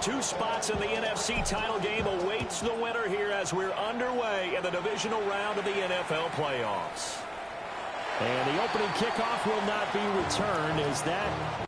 two spots in the NFC title game awaits the winner here as we're underway in the divisional round of the NFL playoffs. And the opening kickoff will not be returned as that...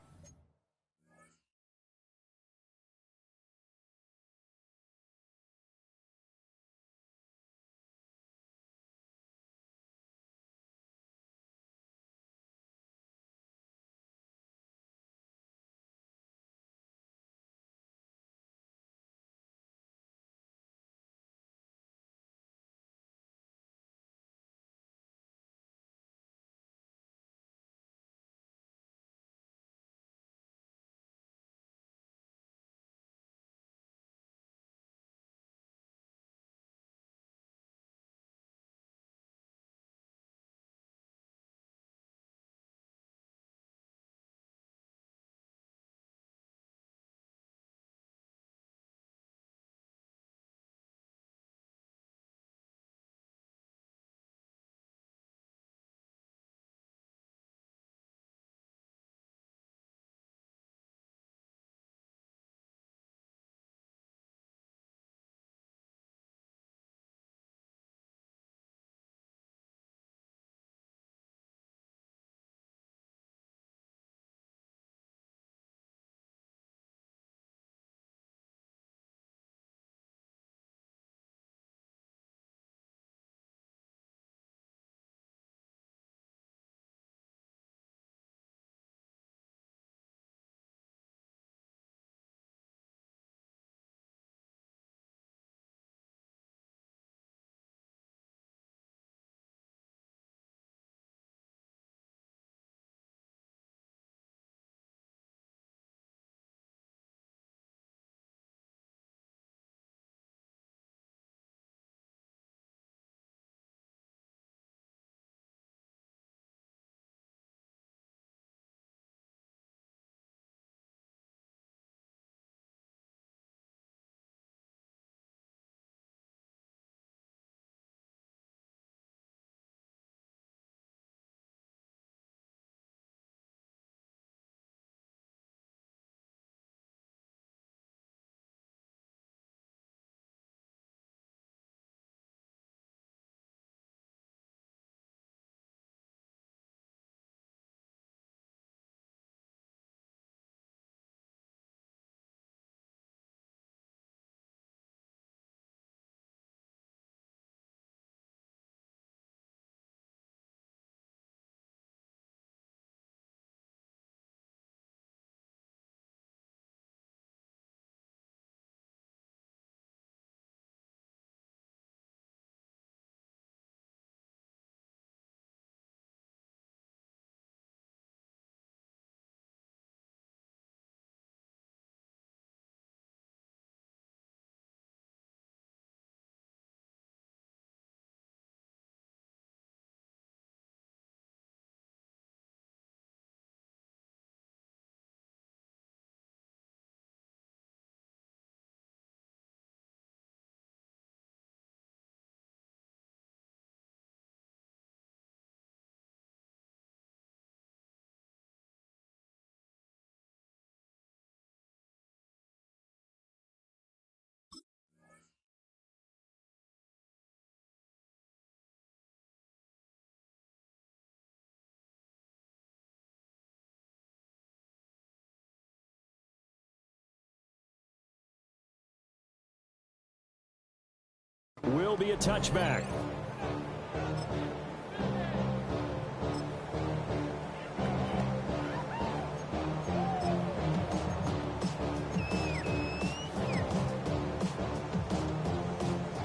will be a touchback.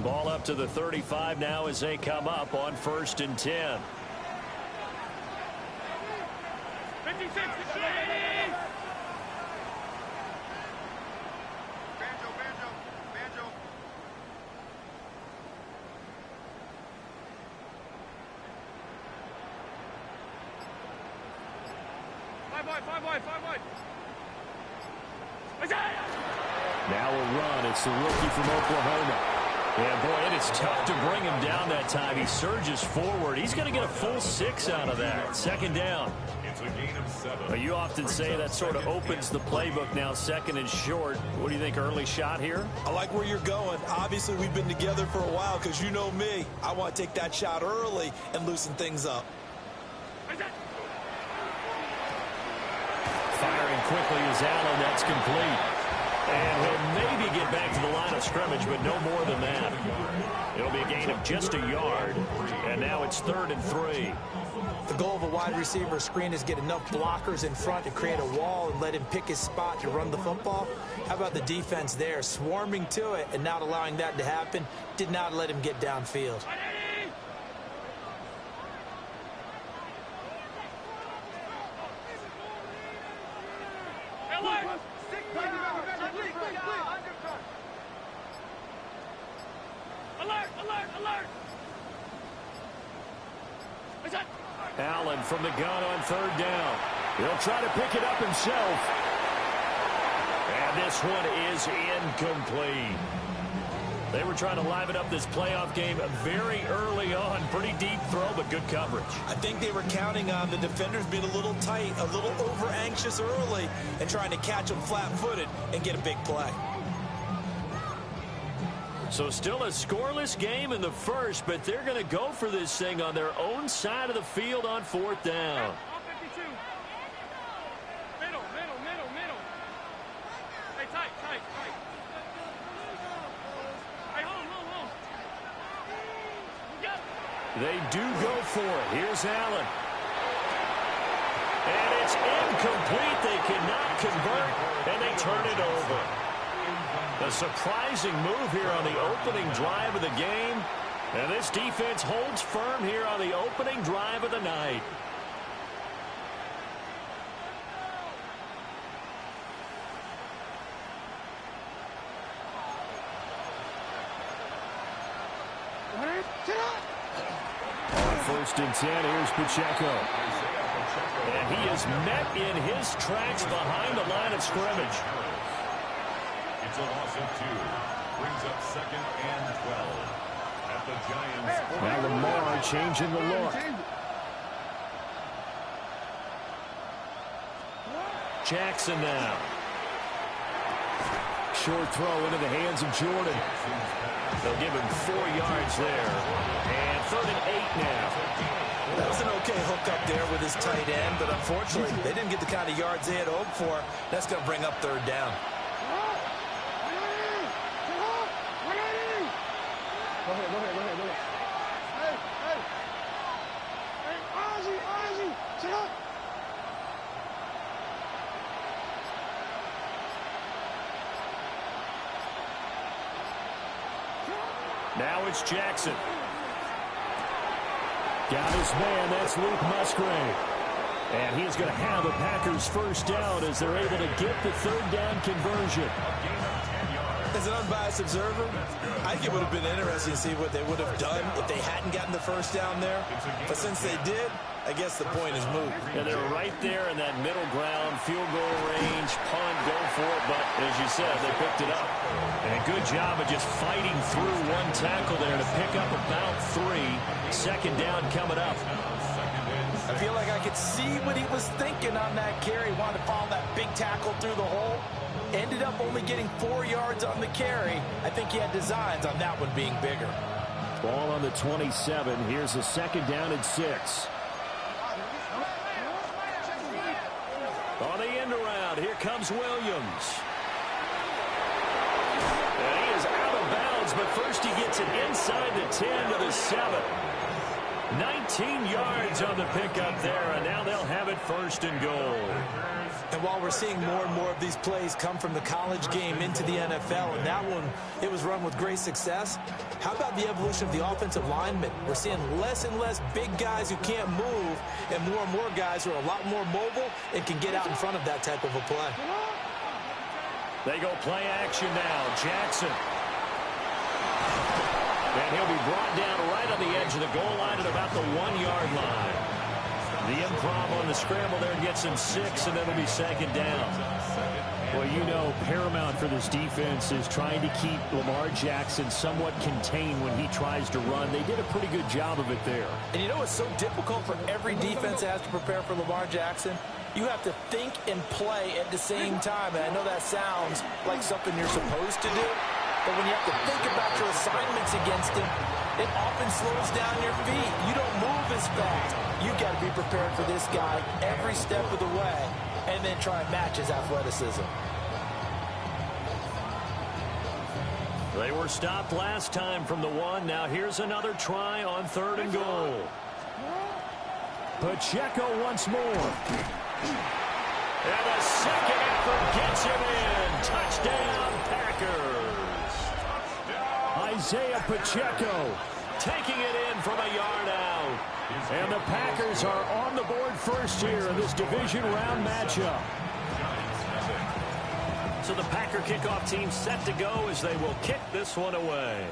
Ball up to the 35 now as they come up on 1st and 10. 56. Now a run. It's the rookie from Oklahoma. Yeah, boy, it is tough to bring him down that time. He surges forward. He's going to get a full 6 out of that. 2nd down. a gain of 7. Well, you often say that sort of opens the playbook now, second and short. What do you think, early shot here? I like where you're going. Obviously, we've been together for a while because you know me. I want to take that shot early and loosen things up. Firing quickly is Allen. That's complete. And he'll maybe get back to the line of scrimmage, but no more than that. It'll be a gain of just a yard. And now it's 3rd and 3. The goal of a wide receiver screen is get enough blockers in front to create a wall and let him pick his spot to run the football. How about the defense there, swarming to it and not allowing that to happen? Did not let him get downfield. Allen from the gun on 3rd down. He'll try to pick it up himself. And this one is incomplete. They were trying to liven up this playoff game very early on. Pretty deep throw, but good coverage. I think they were counting on the defenders being a little tight, a little over-anxious early, and trying to catch them flat-footed and get a big play. So still a scoreless game in the first, but they're going to go for this thing on their own side of the field on 4th down. Middle. Hey, tight. Hey, hold. They do go for it. Here's Allen. And it's incomplete. They cannot convert, and they turn it over. A surprising move here on the opening drive of the game. And this defense holds firm here on the opening drive of the night. On 1st and 10, here's Pacheco. And he is met in his tracks behind the line of scrimmage. It's a loss of 2. Brings up 2nd and 12. At the Giants. Now Lamar changing the look. Jackson now. Short throw into the hands of Jordan. They'll give him 4 yards there. And 3rd and 8 now. That was an okay hook up there with his tight end, but unfortunately, they didn't get the kind of yards they had hoped for. That's going to bring up 3rd down. Go ahead. Hey, Ozzy, sit up. Now it's Jackson. Got his man, that's Luke Musgrave. And he's going to have a Packers 1st down as they're able to get the 3rd down conversion. As an unbiased observer, I think it would have been interesting to see what they would have done if they hadn't gotten the 1st down there. But since they did, I guess the point is moved. And they're right there in that middle ground, field goal range, punt, go for it. But as you said, they picked it up. And a good job of just fighting through one tackle there to pick up about 3. 2nd down coming up. I feel like I could see what he was thinking on that carry. Wanted to follow that big tackle through the hole. Ended up only getting 4 yards on the carry. I think he had designs on that one being bigger. Ball on the 27. Here's a 2nd down and 6. On the end around, here comes Williams. And he is out of bounds, but first he gets it inside the 10 to the 7. 19 yards on the pickup there, and now they'll have it 1st and goal. And while we're seeing more and more of these plays come from the college game into the NFL, and that one, it was run with great success, how about the evolution of the offensive linemen? We're seeing less and less big guys who can't move and more guys who are a lot more mobile and can get out in front of that type of a play. They go play action now. Jackson. And he'll be brought down right on the edge of the goal line at about the 1-yard line. The improv on the scramble there gets him 6, and it'll be 2nd down. Well, you know, paramount for this defense is trying to keep Lamar Jackson somewhat contained when he tries to run. They did a pretty good job of it there. And you know what's so difficult for every defense that has to prepare for Lamar Jackson? You have to think and play at the same time. And I know that sounds like something you're supposed to do, but when you have to think about your assignments against him, it often slows down your feet. You don't move as fast. You've got to be prepared for this guy every step of the way and then try and match his athleticism. They were stopped last time from the 1. Now here's another try on 3rd and goal. Pacheco once more. And a second effort gets him in. Touchdown, Packers. Isaiah Pacheco Taking it in from a yard out. And the Packers are on the board first here in this division round matchup. So the Packer kickoff team set to go as they will kick this one away.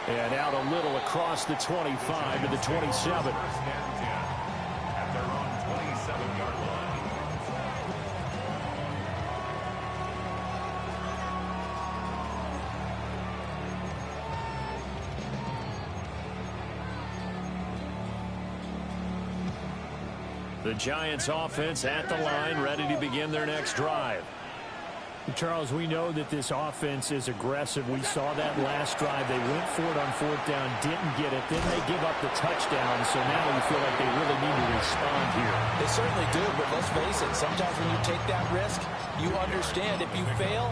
And out a little across the 25 to the 27. At their own 27-yard line. The Giants offense at the line, ready to begin their next drive. Charles, we know that this offense is aggressive. We saw that last drive. They went for it on 4th down, didn't get it. Then they give up the touchdown, so now you feel like they really need to respond here. They certainly do, but let's face it, sometimes when you take that risk, you understand if you fail,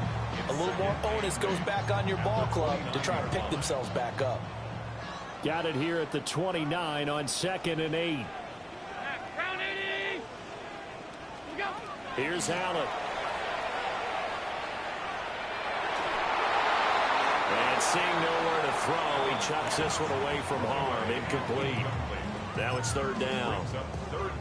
a little more onus goes back on your ball club to try and pick themselves back up. Got it here at the 29 on 2nd and 8. Round 80. Let's go. Here's Allen. And seeing nowhere to throw, he chucks this one away from harm. Incomplete. Now it's 3rd down.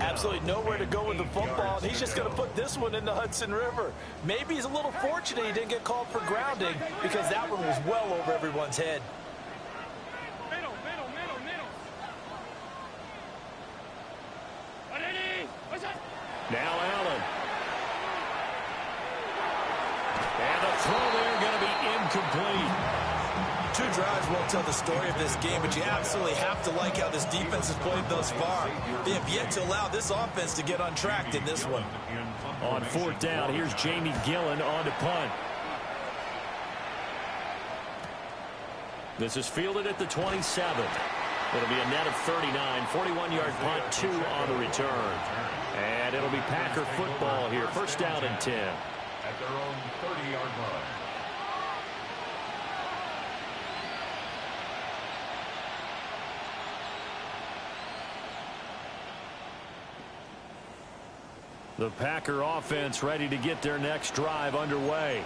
Absolutely nowhere to go with the football, and he's just going to put this one in the Hudson River. Maybe he's a little fortunate he didn't get called for grounding because that one was well over everyone's head. Middle. What's that? Now Allen. And the throw there going to be incomplete. 2 drives won't tell the story of this game, but you absolutely have to like how this defense has played thus far. They have yet to allow this offense to get untracked in this one. On 4th down, here's Jamie Gillen on to punt. This is fielded at the 27. It'll be a net of 39, 41-yard punt, 2 on the return. And it'll be Packer football here, 1st down and 10. At their own 30-yard line. The Packer offense ready to get their next drive underway.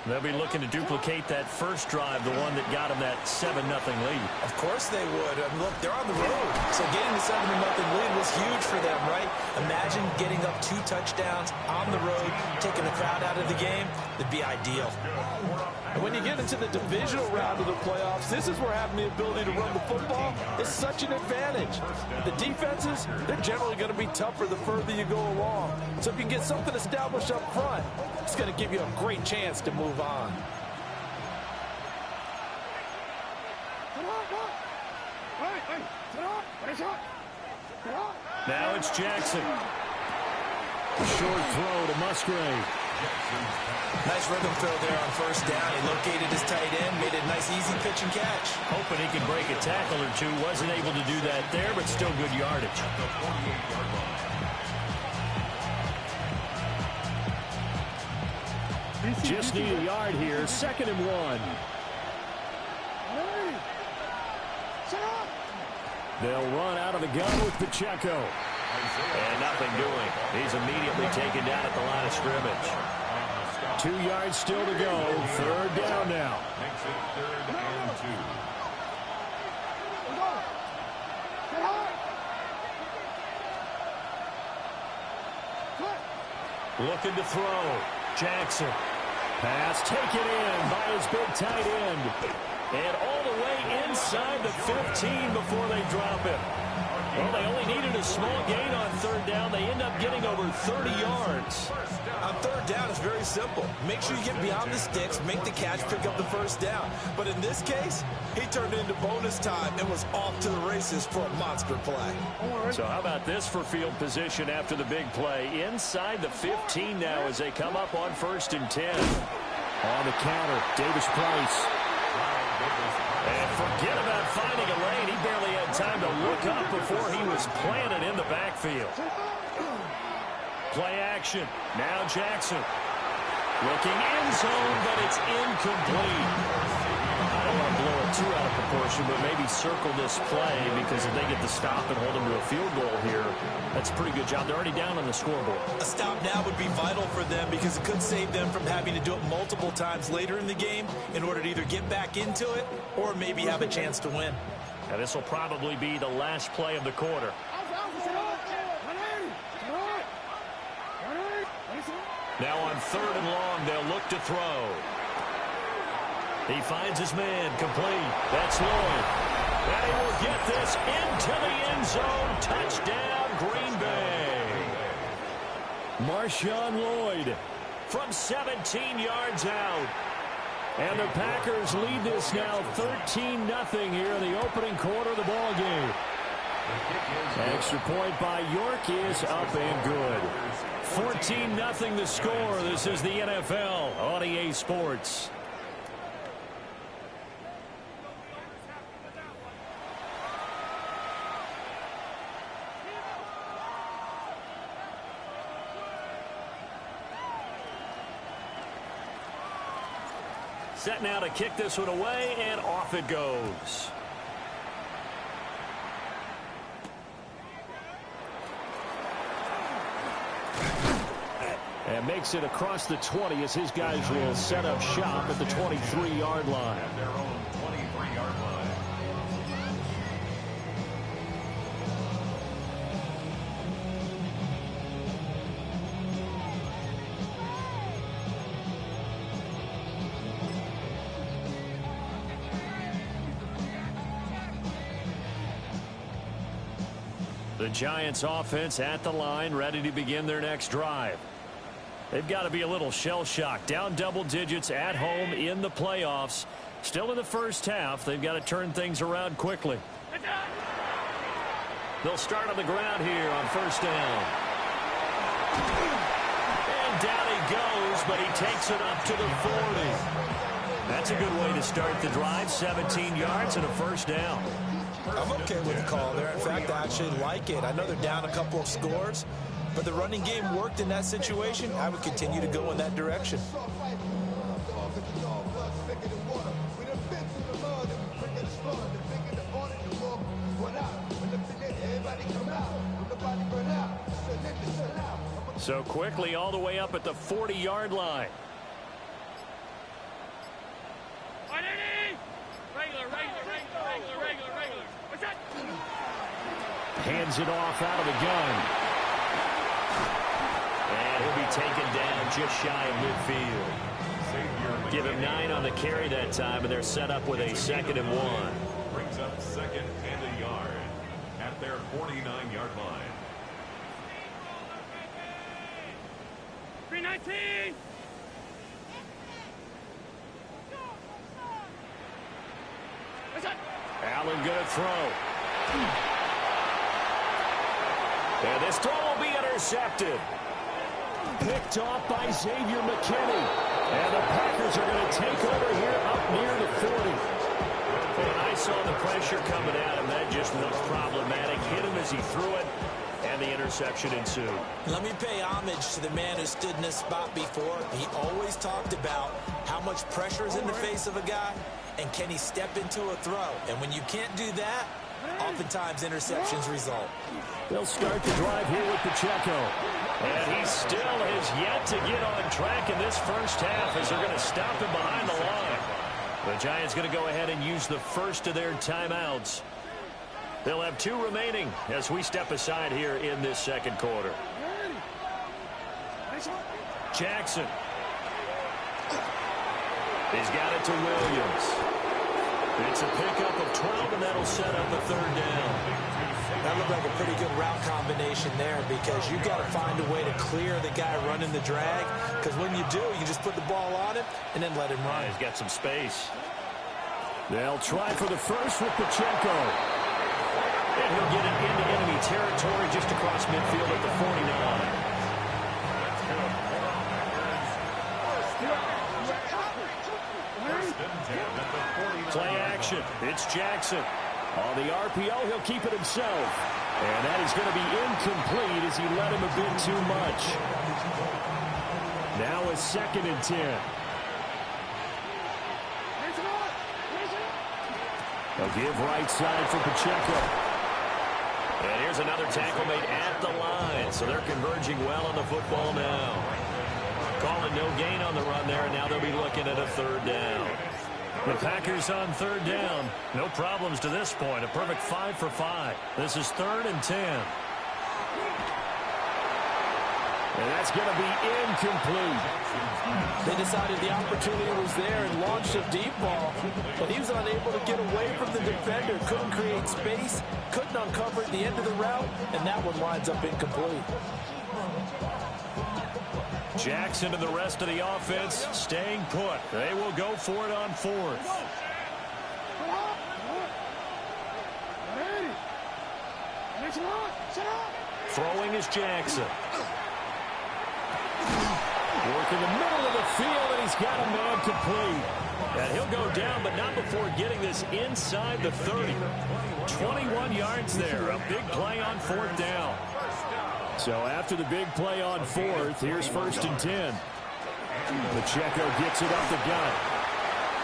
They'll be looking to duplicate that first drive, the one that got them that 7-0 lead. Of course they would. Look, they're on the road. So getting the 7-0 lead was huge for them, right? Imagine getting up 2 touchdowns on the road, taking the crowd out of the game. It'd be ideal. And when you get into the divisional round of the playoffs, this is where having the ability to run the football is such an advantage. The defenses, they're generally going to be tougher the further you go along. So if you can get something established up front, it's going to give you a great chance to move on. Now it's Jackson. Short throw to Musgrave. Nice rhythm throw there on 1st down. He located his tight end, made a nice easy pitch and catch. Hoping he can break a tackle or two. Wasn't able to do that there, but still good yardage. Just need a yard here, 2nd and 1. They'll run out of the gun with Pacheco. And nothing doing. He's immediately taken down at the line of scrimmage. 2 yards still to go. 3rd down now. Makes it 3rd and 2. Looking to throw. Jackson. Pass taken in by his big tight end. And all the way inside the 15 before they drop him. Well, they only needed a small gain on third down. They end up getting over 30 yards. On third down, it's very simple. Make sure you get beyond the sticks, make the catch, pick up the first down. But in this case, he turned into bonus time and was off to the races for a monster play. So how about this for field position after the big play? Inside the 15 now as they come up on 1st and 10. On the counter, Davis Price. And forget about finding a lane. He barely had time to look up before he was planted in the backfield. Play action. Now Jackson. Looking end zone, but it's incomplete. I don't want to blow it too out of proportion, but maybe circle this play because if they get the stop and hold them to a field goal here, that's a pretty good job. They're already down on the scoreboard. A stop now would be vital for them because it could save them from having to do it multiple times later in the game in order to either get back into it or maybe have a chance to win. Now this will probably be the last play of the quarter. Now on 3rd and long, they'll look to throw. He finds his man, complete. That's Lloyd. And he will get this into the end zone. Touchdown, Green Bay. Marshawn Lloyd from 17 yards out. And the Packers lead this now 13-0 here in the opening quarter of the ball game. Extra point by York is up and good. 14-0 the score. This is the NFL on EA Sports. Set now to kick this one away, and off it goes. And makes it across the 20 as his guys will set up shop at the 23-yard line. At their own 23-yard line. The Giants offense at the line, ready to begin their next drive. They've got to be a little shell-shocked. Down double digits at home in the playoffs. Still in the first half. They've got to turn things around quickly. They'll start on the ground here on 1st down. And down he goes, but he takes it up to the 40. That's a good way to start the drive. 17 yards and a 1st down. I'm okay with the call there. In fact, I actually like it. I know they're down a couple of scores, but the running game worked in that situation. I would continue to go in that direction. So quickly all the way up at the 40-yard line. Hands it off out of the gun. And he'll be taken down just shy of midfield. Give him 9 on the carry that time, and they're set up with a 2nd and 1. Brings up 2nd and a yard at their 49-yard line. 319. Allen going to throw. And this throw will be intercepted. Picked off by Xavier McKinney. And the Packers are going to take over here up near the 40. When I saw the pressure coming at him, that just looked problematic. Hit him as he threw it, and the interception ensued. Let me pay homage to the man who stood in this spot before. He always talked about how much pressure is in the face of a guy, and can he step into a throw? And when you can't do that, oftentimes interceptions result. They'll start the drive here with Pacheco. And he still has yet to get on track in this first half as they're going to stop him behind the line. The Giants going to go ahead and use the first of their timeouts. They'll have 2 remaining as we step aside here in this second quarter. Jackson. He's got it to Williams. It's a pickup of 12, and that'll set up a 3rd down. That looked like a pretty good route combination there because you've got to find a way to clear the guy running the drag, because when you do, you just put the ball on him and then let him run. He's got some space. They'll try for the first with Pacheco. And he'll get it into enemy territory just across midfield at the 49. Play action. It's Jackson. On the RPO, he'll keep it himself. And that is going to be incomplete as he let him a bit too much. Now a 2nd and 10. They'll give right side for Pacheco. And here's another tackle made at the line. So they're converging well on the football now. Calling no gain on the run there, and now they'll be looking at a 3rd down. The Packers on 3rd down. No problems to this point. A perfect 5 for 5. This is 3rd and 10. And that's going to be incomplete. They decided the opportunity was there and launched a deep ball, but he was unable to get away from the defender. Couldn't create space, couldn't uncover at the end of the route, and that one winds up incomplete. Jackson and the rest of the offense staying put. They will go for it on 4th. Throwing is Jackson. Working the middle of the field, and he's got a man complete. And he'll go down, but not before getting this inside the 30. 21 yards there. A big play on 4th down. So after the big play on 4th, here's 1st and 10. Pacheco gets it up the gut.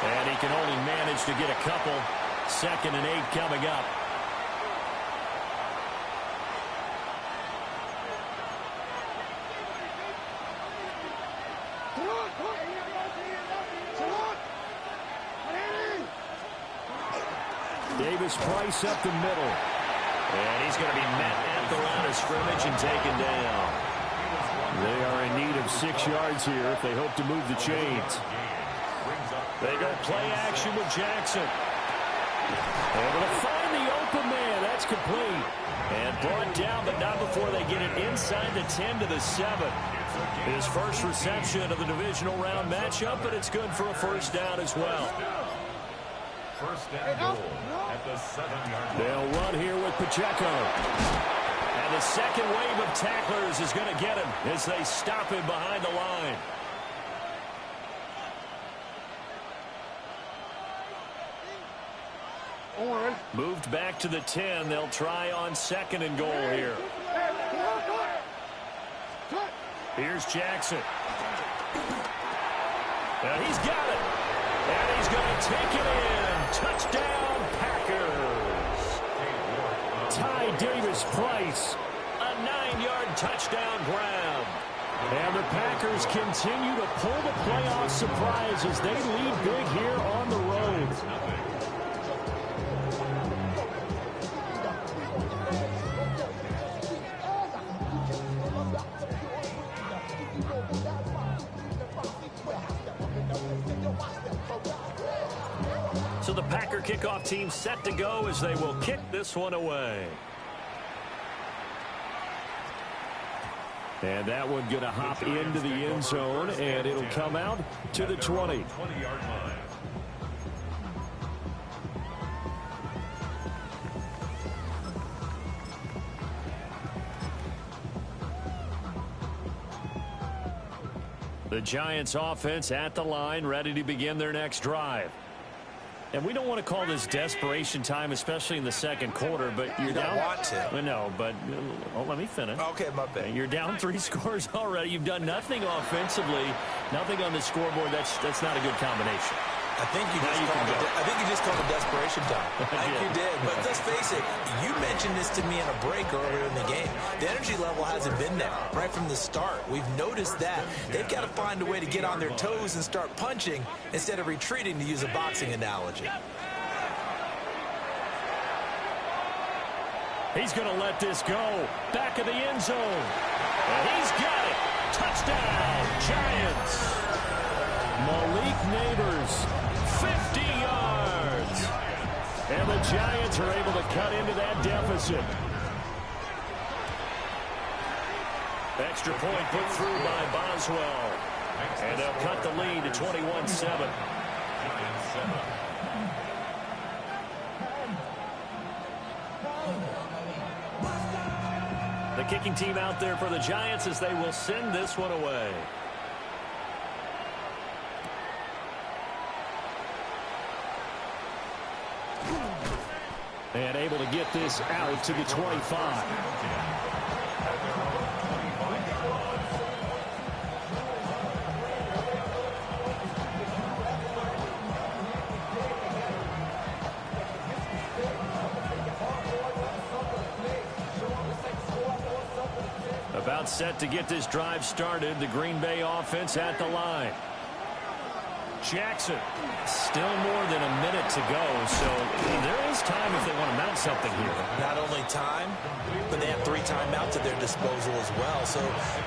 And he can only manage to get a couple. 2nd and 8 coming up. Davis-Price up the middle. And he's going to be met at the line of scrimmage and taken down. They are in need of 6 yards here if they hope to move the chains. They go play action with Jackson. Able to find the open man. That's complete. And brought down, but not before they get it inside the 10 to the 7. His first reception of the divisional round matchup, but it's good for a 1st down as well. 1st and goal at the 7-yard line. They'll run here with Pacheco. And the second wave of tacklers is going to get him as they stop him behind the line. Moved back to the 10. They'll try on 2nd and goal here. Here's Jackson. And he's got it. And he's going to take it in. Touchdown, Packers. Ty Davis-Price. A 9-yard touchdown grab. And the Packers continue to pull the playoff surprise as they lead big here on the road. So the Packer kickoff team set to go as they will kick this one away. And that one going to hop into the end zone, and it'll come out to the 20. 20-yard line. The Giants offense at the line, ready to begin their next drive. And we don't want to call this desperation time, especially in the second quarter, but you're down. You don't want to. No, but let me finish. Okay, my bad. You're down 3 scores already. You've done nothing offensively, nothing on the scoreboard. That's not a good combination. I think you just called it desperation time. I think you did. But let's face it, you mentioned this to me in a break earlier in the game. The energy level hasn't been there right from the start. We've noticed that. They've got to find a way to get on their toes and start punching instead of retreating, to use a boxing analogy. He's going to let this go. Back of the end zone. And he's got it. Touchdown, Giants. Malik Neighbors. 50 yards. And the Giants are able to cut into that deficit. Extra point put through by Boswell. And they'll cut the lead to 21-7. The kicking team out there for the Giants as they will send this one away. And able to get this out to the 25. About set to get this drive started. The Green Bay offense at the line. Jackson. Still more than a minute to go, so there is time if they want to mount something here. Not only time, but they have 3 timeouts at their disposal as well. So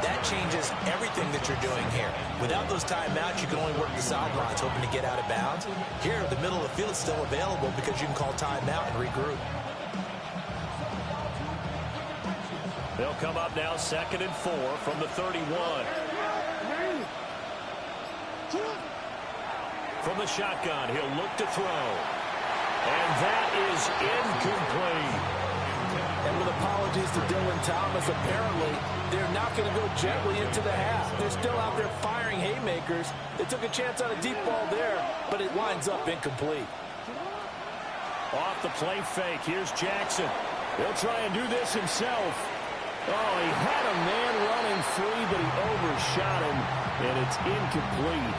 that changes everything that you're doing here. Without those timeouts, you can only work the sidelines, hoping to get out of bounds. Here, the middle of the field is still available because you can call timeout and regroup. They'll come up now 2nd and 4 from the 31. From the shotgun, he'll look to throw. And that is incomplete. And with apologies to Dylan Thomas, apparently they're not going to go gently into the half. They're still out there firing haymakers. They took a chance on a deep ball there, but it winds up incomplete. Off the play fake, here's Jackson. He'll try and do this himself. Oh, he had a man running free, but he overshot him, and it's incomplete.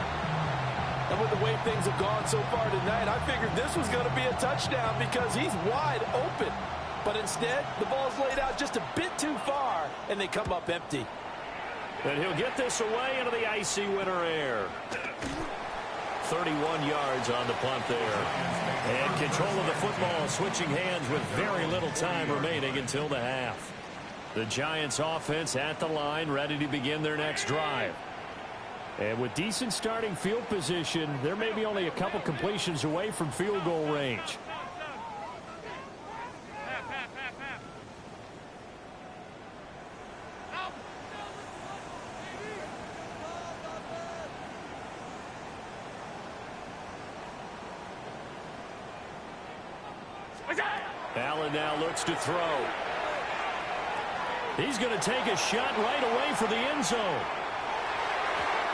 And with the way things have gone so far tonight, I figured this was going to be a touchdown because he's wide open. But instead, the ball's laid out just a bit too far, and they come up empty. And he'll get this away into the icy winter air. 31 yards on the punt there. And control of the football switching hands with very little time remaining until the half. The Giants offense at the line, ready to begin their next drive. And with decent starting field position, there may be only a couple completions away from field goal range. Allen now looks to throw. He's going to take a shot right away for the end zone.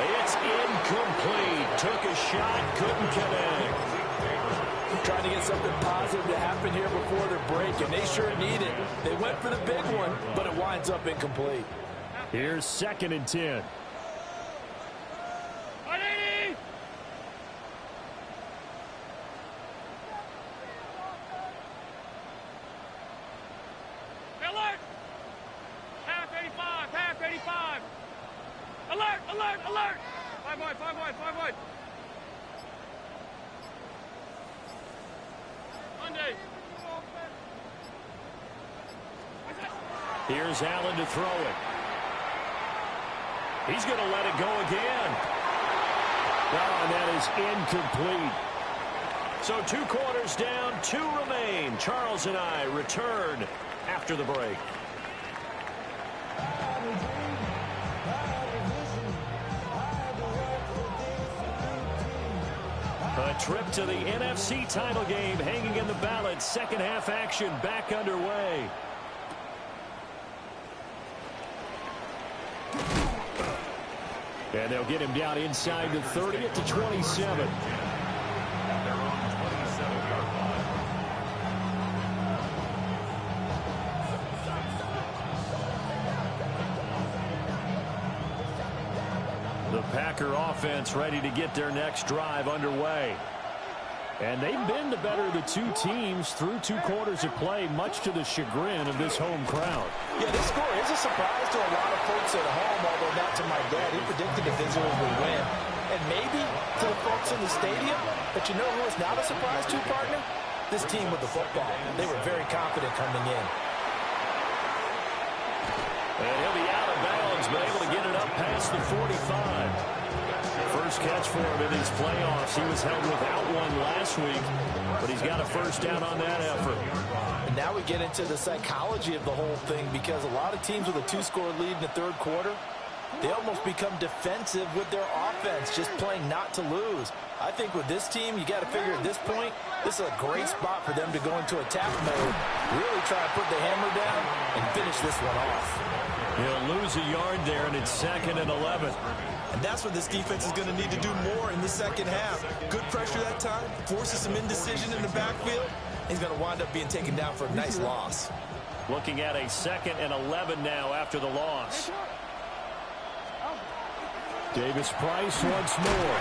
It's incomplete. Took a shot, couldn't connect. Trying to get something positive to happen here before their break, and they sure need it. They went for the big one, but it winds up incomplete. Here's 2nd and 10. Alert! Half 85, half 85. Alert, alert, alert! 5 wide, 5 wide, 5 wide. Monday. Here's Allen to throw it. He's going to let it go again. Oh, and that is incomplete. So 2 quarters down, 2 remain. Charles and I return after the break. A trip to the NFC title game hanging in the balance. Second half action back underway. And they'll get him down inside the 30 at the 27. The Packer offense ready to get their next drive underway. And they've been the better of the 2 teams through 2 quarters of play, much to the chagrin of this home crowd. Yeah, this score is a surprise to a lot of folks at home, although not to my dad. He predicted the visitors would win. And maybe to the folks in the stadium. But you know who is not a surprise to, partner? This team with the football. They were very confident coming in. And he'll be out of bounds, but able to get it up past the 45. First catch for him in these playoffs. He was held without one last week, but he's got a first down on that effort. And now we get into the psychology of the whole thing, because a lot of teams with a 2-score lead in the third quarter, they almost become defensive with their offense, just playing not to lose. I think with this team, you got to figure at this point, this is a great spot for them to go into attack mode, really try to put the hammer down and finish this one off. He'll lose a yard there, and it's 2nd and 11. And that's what this defense is going to need to do more in the second half. Good pressure that time, forces some indecision in the backfield. He's going to wind up being taken down for a nice loss. Looking at a 2nd and 11 now after the loss. Davis Price once more.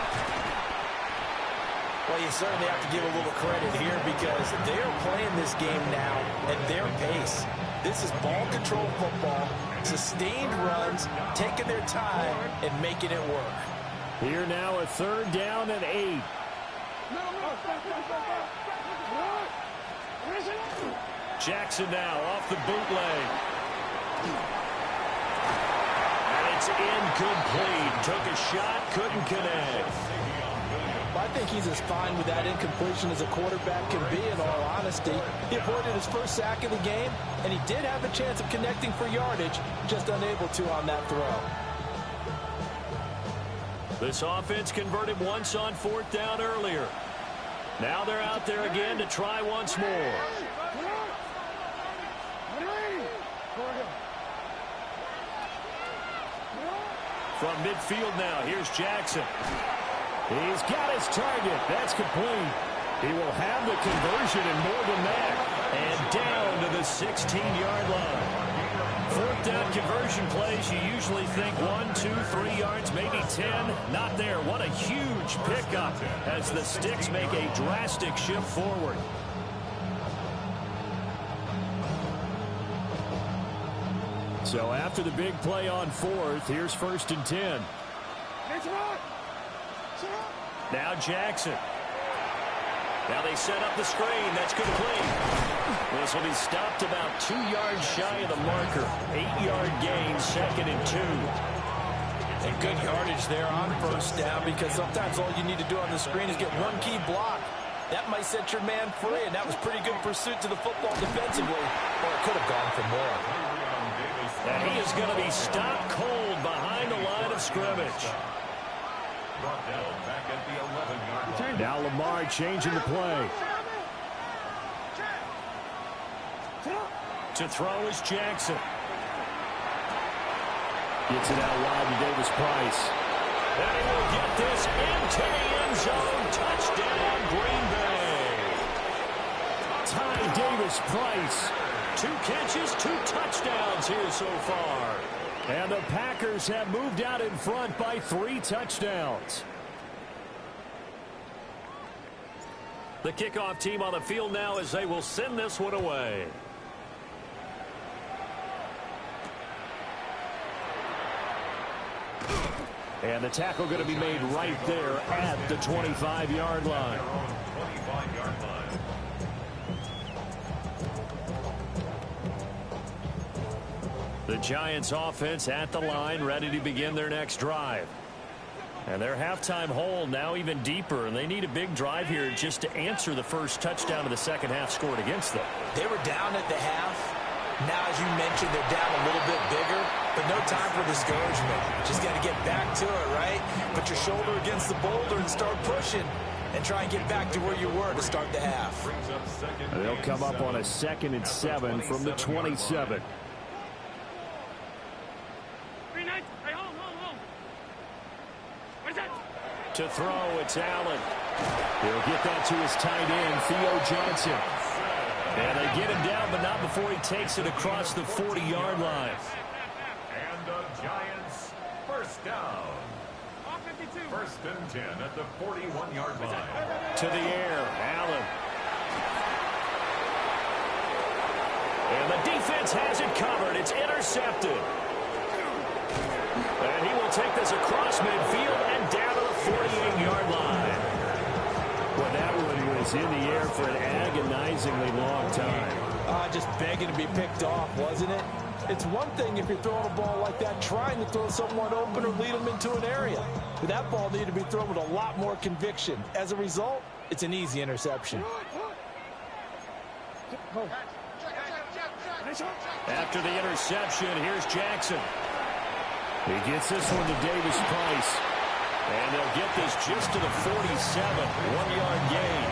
Well, you certainly have to give a little credit here, because they're playing this game now at their pace. This is ball control football, sustained runs, taking their time and making it work. Here now, a 3rd down and 8. Jackson now off the bootleg. And it's incomplete. Took a shot, couldn't connect. I think he's as fine with that incompletion as a quarterback can be, in all honesty. He avoided his first sack of the game, and he did have a chance of connecting for yardage, just unable to on that throw. This offense converted once on 4th down earlier. Now they're out there again to try once more. From midfield now, here's Jackson. He's got his target. That's complete. He will have the conversion and more than that. And down to the 16-yard line. 4th down conversion plays, you usually think 1, 2, 3 yards, maybe 10. Not there. What a huge pickup as the Sticks make a drastic shift forward. So after the big play on 4th, here's 1st and 10. Now Jackson. Now they set up the screen. That's complete. This will be stopped about 2 yards shy of the marker. 8-yard gain, 2nd and 2. And good yardage there on 1st down, because sometimes all you need to do on the screen is get one key block. That might set your man free, and that was pretty good pursuit to the football defensively, or it could have gone for more. And he is going to be stopped cold behind the line of scrimmage. Brought down back at the 11-yard line. Now Lamar changing the play. To throw is Jackson. Gets it out wide to Davis Price. And he will get this into the end zone. Touchdown, Green Bay. Ty Davis Price. 2 catches, 2 touchdowns here so far. And the Packers have moved out in front by 3 touchdowns. The kickoff team on the field now as they will send this one away. And the tackle going to be made right there at the 25-yard line. 25-yard line. The Giants offense at the line, ready to begin their next drive. And their halftime hole now even deeper, and they need a big drive here just to answer the first touchdown of the second half scored against them. They were down at the half. Now, as you mentioned, they're down a little bit bigger, but no time for discouragement. Just got to get back to it, right? Put your shoulder against the boulder and start pushing, and try and get back to where you were to start the half. They'll come up on a 2nd and 7 from the 27. To throw, it's Allen. He'll get that to his tight end, Theo Johnson. And they get him down, but not before he takes it across the 40-yard line. And the Giants, 1st down. 1st and 10 at the 41-yard line. To the air, Allen. And the defense has it covered. It's intercepted. And he will take this across midfield and down to the 48-yard line. Well, that one was in the air for an agonizingly long time. Just begging to be picked off, wasn't it? It's one thing if you're throwing a ball like that, trying to throw someone open or lead them into an area. But that ball needed to be thrown with a lot more conviction. As a result, it's an easy interception. After the interception, here's Jackson. He gets this one to Davis Price. And they'll get this just to the 47, 1-yard gain.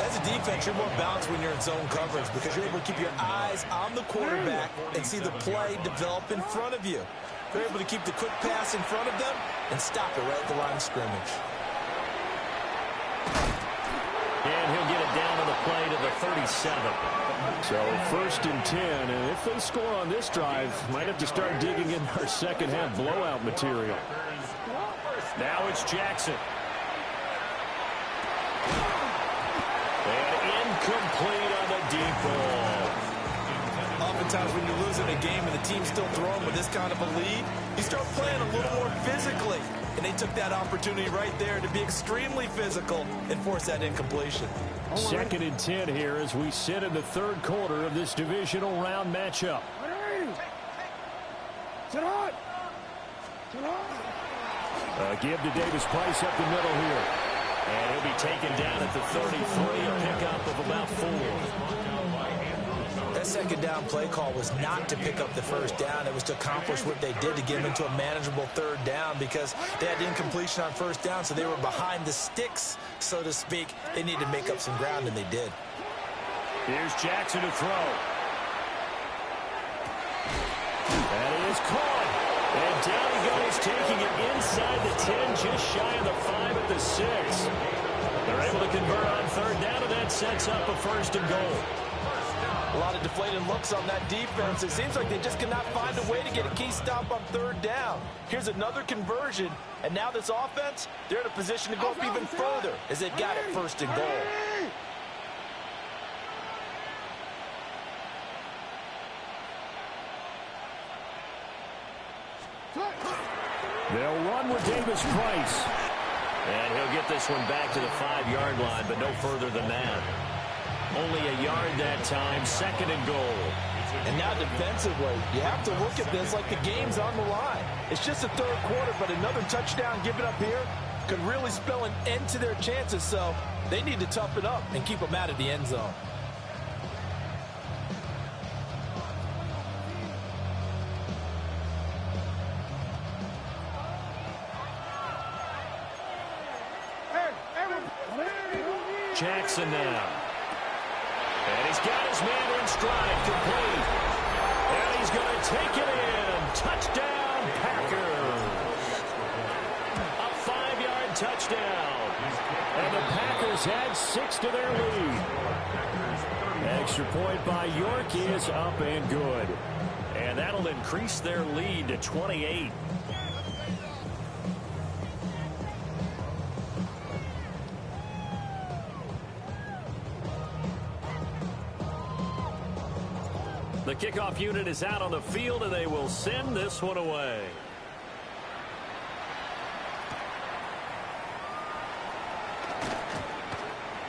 As a defense, you're more balanced when you're in zone coverage because you're able to keep your eyes on the quarterback and see the play develop in front of you. You're able to keep the quick pass in front of them and stop it right at the line of scrimmage. And he'll get it down to the play to the 37. So 1st and 10, and if they score on this drive, might have to start digging in our second half blowout material. Now it's Jackson. And incomplete on the deep ball. Oftentimes when you're losing a game and the team's still throwing with this kind of a lead, you start playing a little more physically. And they took that opportunity right there to be extremely physical and force that incompletion. 2nd and 10 here as we sit in the 3rd quarter of this divisional round matchup. Give to Davis Price up the middle here. And he'll be taken down at the 33, a pickup of about 4. That 2nd down play call was not to pick up the 1st down. It was to accomplish what they did to get them into a manageable 3rd down because they had incompletion on 1st down, so they were behind the sticks, so to speak. They needed to make up some ground, and they did. Here's Jackson to throw. That is caught. And down he goes, taking it inside the 10, just shy of the 5 at the 6. They're able to convert on 3rd down, and that sets up a 1st and goal. A lot of deflated looks on that defense. It seems like they just cannot find a way to get a key stop on 3rd down. Here's another conversion, and now this offense, they're in a position to go up even further as they've got it 1st and goal. They'll run with Davis Price. And he'll get this one back to the 5-yard line, but no further than that. Only a yard that time, 2nd and goal. And now defensively, you have to look at this like the game's on the line. It's just the 3rd quarter, but another touchdown given up here could really spell an end to their chances, so they need to toughen up and keep them out of the end zone. Jackson now. And he's got his man in stride, complete. And he's going to take it in. Touchdown, Packers. A 5-yard touchdown. And the Packers add 6 to their lead. Extra point by York is up and good. And that'll increase their lead to 28. The kickoff unit is out on the field, and they will send this one away.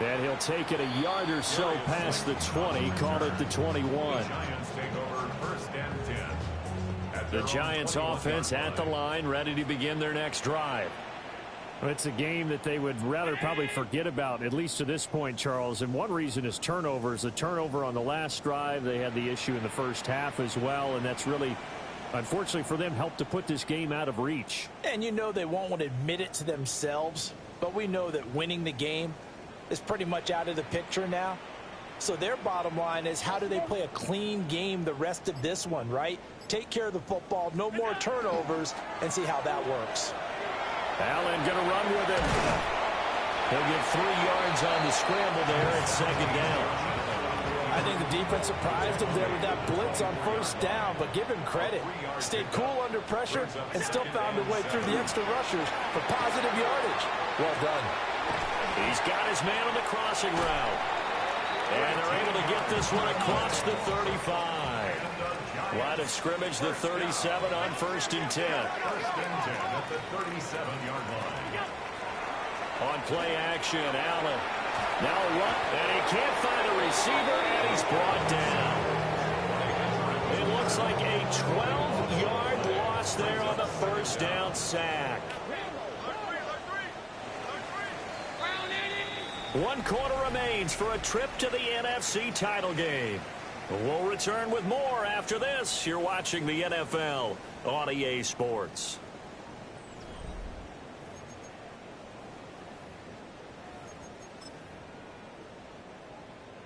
And he'll take it a yard or so past the 20, call it the 21. The Giants offense at the line, ready to begin their next drive. It's a game that they would rather probably forget about, at least to this point, Charles. And one reason is turnovers. The turnover on the last drive, they had the issue in the first half as well, and that's really, unfortunately for them, helped to put this game out of reach. And you know they won't want to admit it to themselves, but we know that winning the game is pretty much out of the picture now. So their bottom line is, how do they play a clean game the rest of this one, right? Take care of the football, no more turnovers, and see how that works. Allen going to run with it. He'll get 3 yards on the scramble there at 2nd down. I think the defense surprised him there with that blitz on 1st down, but give him credit. Stayed cool under pressure and still found a way through the extra rushers for positive yardage. Well done. He's got his man on the crossing route. And they're able to get this one across the 35. Line of scrimmage, the 37 on 1st and 10. 1st and 10 at the 37-yard line. On play action, Allen. Now a run, and he can't find a receiver, and he's brought down. It looks like a 12-yard loss there on the 1st down sack. 1 quarter remains for a trip to the NFC title game. We'll return with more after this. You're watching the NFL on EA Sports.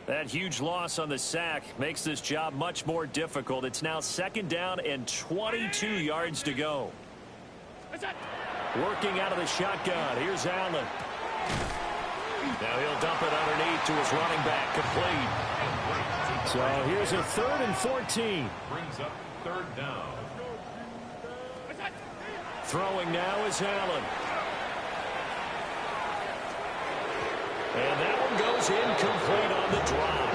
That huge loss on the sack makes this job much more difficult. It's now 2nd down and 22 yards to go. Working out of the shotgun. Here's Allen. Now he'll dump it underneath to his running back. Complete. So here's a 3rd and 14. Brings up 3rd down. Throwing now is Allen. And that one goes incomplete on the drop.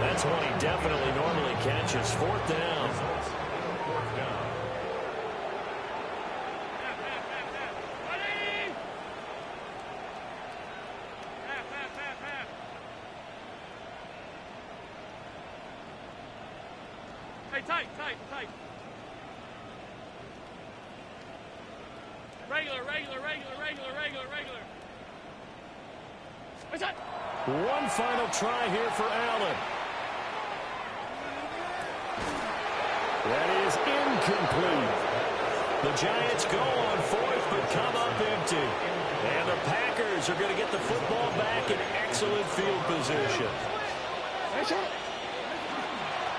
That's one he definitely normally catches. 4th down. Hey, tight. Regular. One final try here for Allen. That is incomplete. The Giants go on 4th but come up empty. And the Packers are going to get the football back in excellent field position.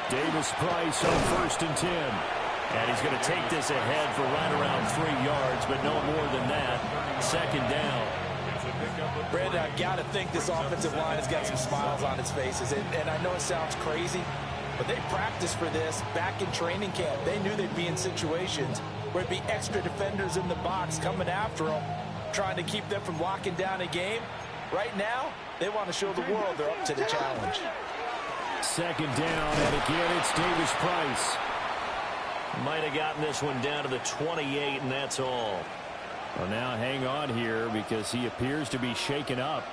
Davis Price on 1st and 10. And he's going to take this ahead for right around 3 yards, but no more than that. 2nd down. Brandon, I've got to think this offensive line has got some smiles on its faces. And I know it sounds crazy, but they practiced for this back in training camp. They knew they'd be in situations where it'd be extra defenders in the box coming after them, trying to keep them from locking down a game. Right now, they want to show the world they're up to the challenge. 2nd down, and again it's Davis Price. Might have gotten this one down to the 28, and that's all. Well, now hang on here because he appears to be shaken up.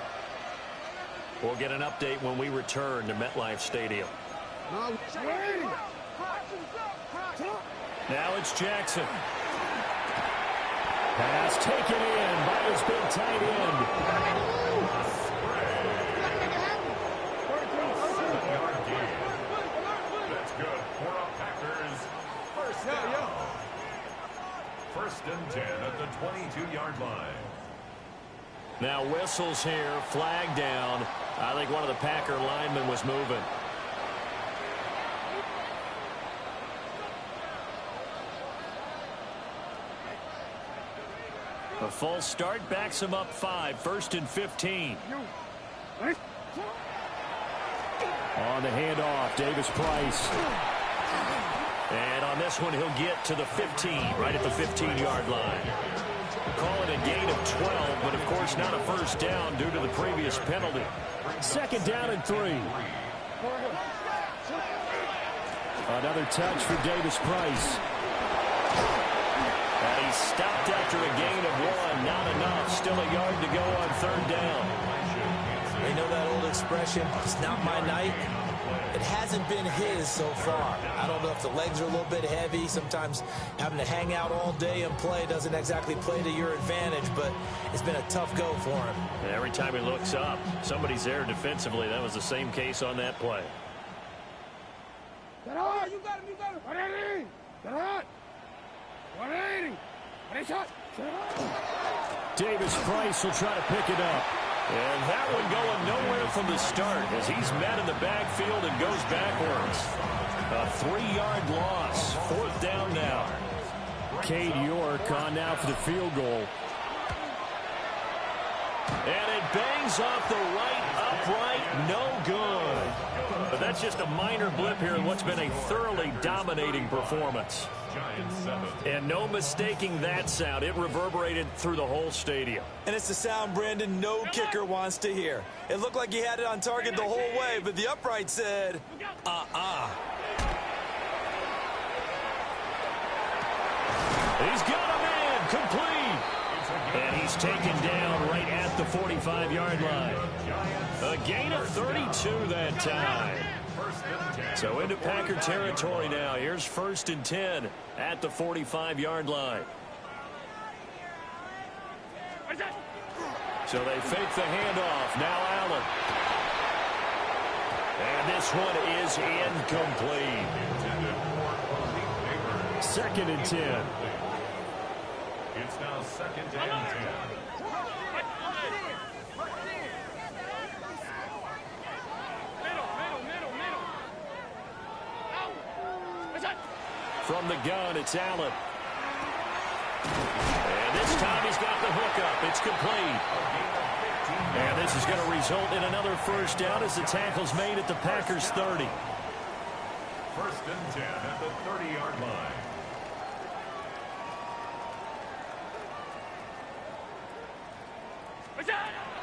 We'll get an update when we return to MetLife Stadium. Now it's Jackson. Pass taken in by his big tight end. That's good for a Packers 1st down. 1st and 10 at the 22-yard line. Now whistles here, flag down. I think one of the Packer linemen was moving. A false start backs him up 5. 1st and 15. On the handoff, Davis Price. And on this one, he'll get to the 15, right at the 15-yard line. Call it a gain of 12, but of course not a 1st down due to the previous penalty. 2nd down and 3. Another touch for Davis Price. And he's stopped after a gain of 1. Not enough. Still a yard to go on 3rd down. You know that old expression, it's not my night? It hasn't been his so far. I don't know if the legs are a little bit heavy. Sometimes having to hang out all day and play doesn't exactly play to your advantage, but it's been a tough go for him. And every time he looks up, somebody's there defensively. That was the same case on that play. You got him. 180. 180. Davis Price will try to pick it up. And that one going nowhere from the start as he's met in the backfield and goes backwards. A 3-yard loss. 4th down now. Cade York on now for the field goal. And it bangs off the right upright. No good. But that's just a minor blip here in what's been a thoroughly dominating performance. And no mistaking that sound. It reverberated through the whole stadium. And it's the sound, Brandon, no kicker wants to hear. It looked like he had it on target the whole way, but the upright said, He's got a man complete. And he's taken down right at the 45-yard line. A gain of 32 that time. So into Packer territory now. Here's 1st and 10 at the 45-yard line. So they fake the handoff. Now Allen. And this one is incomplete. Second and 10. It's now second and 10. From the gun, it's Allen. And this time he's got the hookup. It's complete. And this is going to result in another first down as the tackle's made at the Packers' 30. First and 10 at the 30-yard line.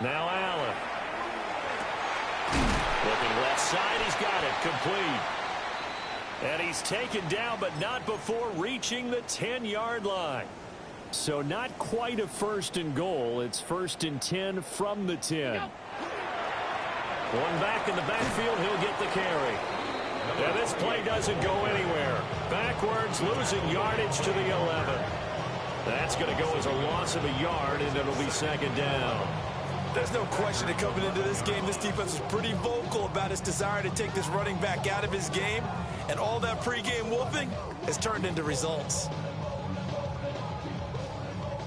Now Allen. Looking left side, he's got it. Complete. And he's taken down, but not before reaching the 10-yard line. So not quite a first and goal. It's first and 10 from the 10. One back in the backfield, he'll get the carry. And this play doesn't go anywhere. Backwards, losing yardage to the 11. That's going to go as a loss of a yard, and it'll be second down. There's no question that coming into this game, this defense was pretty vocal about its desire to take this running back out of his game. And all that pregame whooping has turned into results.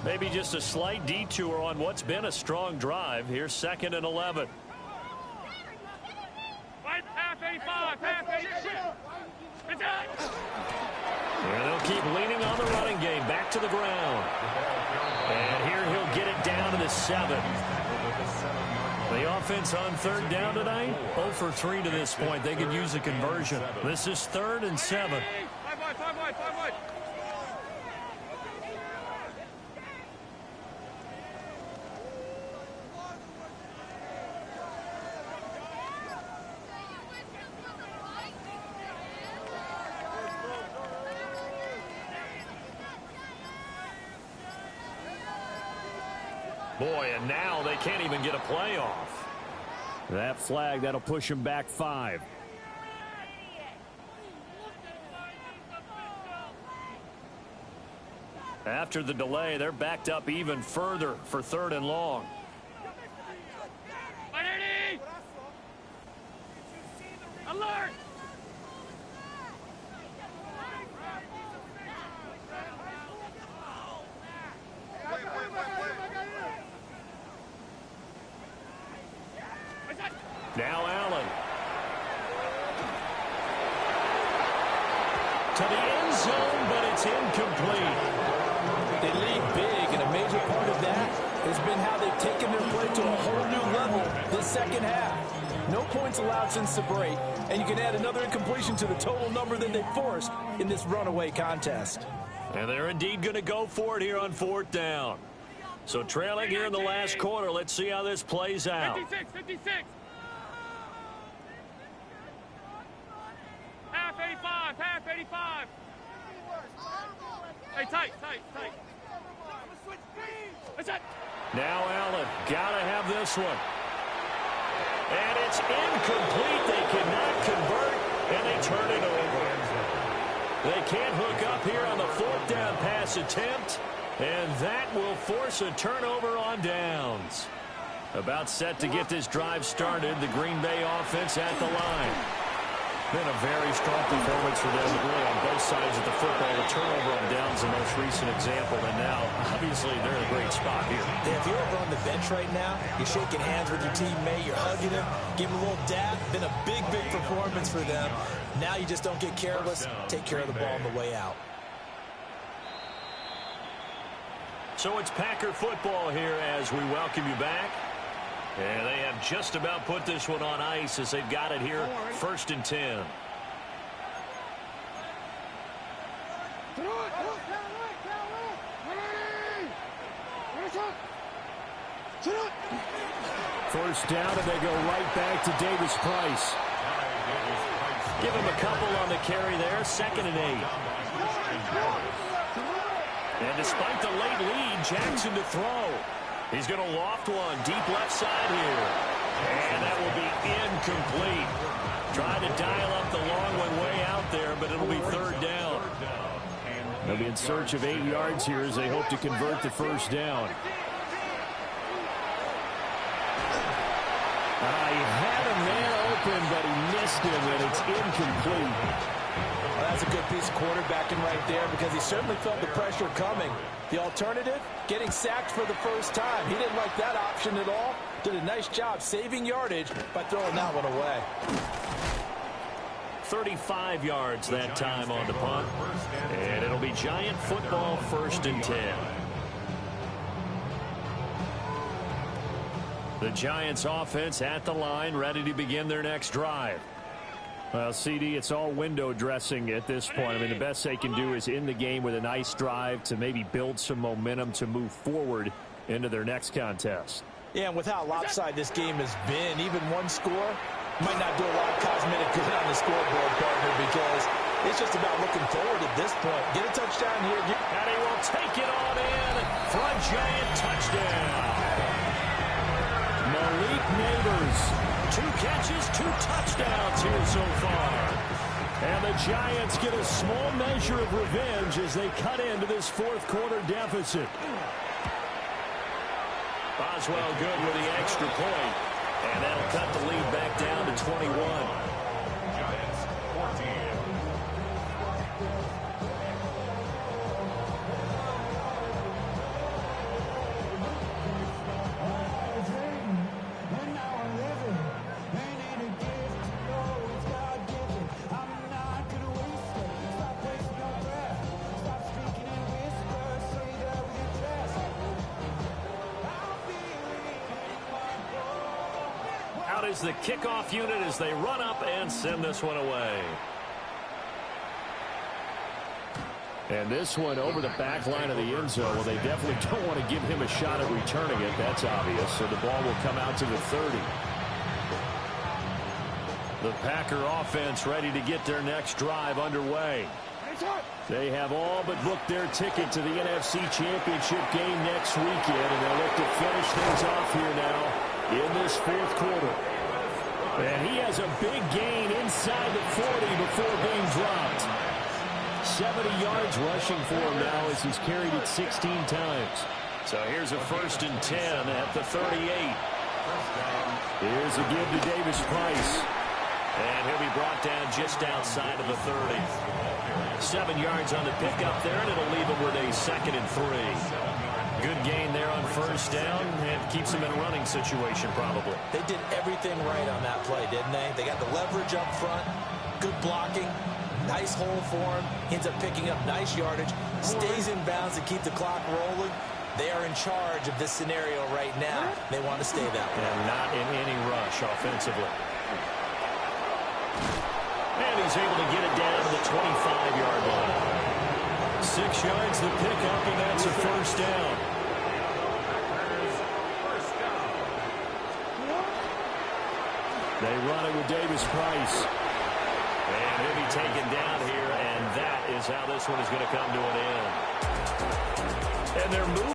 Maybe just a slight detour on what's been a strong drive. Here's second and 11. Half 85, half 86. And they'll keep leaning on the running game. Back to the ground. And here he'll get it down to the 7. The offense on third down tonight, 0 for 3 to this point. They could use a conversion. This is third and 7. 5 wide, 5 wide, 5 wide. Boy, and now they can't even get a play off. That flag, that'll push him back 5. After the delay, they're backed up even further for third and long. Alert! Now Allen. To the end zone, but it's incomplete. They lead big, and a major part of that has been how they've taken their play to a whole new level this second half. No points allowed since the break, and you can add another incompletion to the total number that they forced in this runaway contest. And they're indeed going to go for it here on fourth down. So trailing here in the last quarter, let's see how this plays out. 56, 56. Half 85, half 85. Hey, tight. What's that? Now Allen, gotta have this one. And it's incomplete. They cannot convert, and they turn it over. They can't hook up here on the fourth down pass attempt, and that will force a turnover on downs. About set to get this drive started, the Green Bay offense at the line. Been a very strong performance for them, really, on both sides of the football. The turnover on downs, the most recent example, and now, obviously, they're in a great spot here. Yeah, if you're over on the bench right now, you're shaking hands with your teammate, you're hugging him, giving him a little dap. Been a big performance for them. Now you just don't get careless. Take care of the ball on the way out. So it's Packer football here as we welcome you back. And they have just about put this one on ice as they've got it here, first and 10. First down, and they go right back to Davis Price. Give him a couple on the carry there, second and 8. And despite the late lead, Jackson to throw. He's going to loft one deep left side here. And that will be incomplete. Trying to dial up the long one way out there, but it'll be third down. They'll be in search of 8 yards here as they hope to convert the first down. He had a man open, but he missed him, and it's incomplete. Well, that's a good piece of quarterbacking right there because he certainly felt the pressure coming. The alternative, getting sacked for the first time. He didn't like that option at all. Did a nice job saving yardage by throwing that one away. 35 yards that time on the punt. And it'll be Giant football, 1st and 10. The Giants offense at the line, ready to begin their next drive. Well, CD, it's all window dressing at this point. I mean, the best they can do is in the game with a nice drive to maybe build some momentum to move forward into their next contest. Yeah, and with how lopsided this game has been, even one score might not do a lot of cosmetic good on the scoreboard, partner, because it's just about looking forward at this point. Get a touchdown here. And he will take it on in for a Giant touchdown. Malik Neighbors, 2 catches, 2 touchdowns here so far. And the Giants get a small measure of revenge as they cut into this 4th quarter deficit. Boswell good with the extra point. And that'll cut the lead back down to 21. Giants 14. Out is the kickoff unit as they run up and send this one away. And this one over the back line of the end zone. Well, they definitely don't want to give him a shot at returning it. That's obvious. So the ball will come out to the 30. The Packer offense ready to get their next drive underway. They have all but booked their ticket to the NFC Championship game next weekend, and they'll look to finish things off here now in this 4th quarter. And he has a big gain inside the 40 before being dropped. 70 yards rushing for him now as he's carried it 16 times. So here's a 1st and 10 at the 38. Here's a give to Davis Price. And he'll be brought down just outside of the 30. 7 yards on the pickup there, and it'll leave him with a 2nd and 3. Good gain there on 1st down, and keeps him in a running situation probably. They did everything right on that play, didn't they? They got the leverage up front, good blocking, nice hole for him, ends up picking up nice yardage, stays in bounds to keep the clock rolling. They are in charge of this scenario right now. They want to stay that way. And not in any rush offensively. And he's able to get it down to the 25-yard line. 6 yards the pickup, and that's a 1st down. They run it with Davis Price. And he'll be taken down here, and that is how this one is going to come to an end. And they're moving.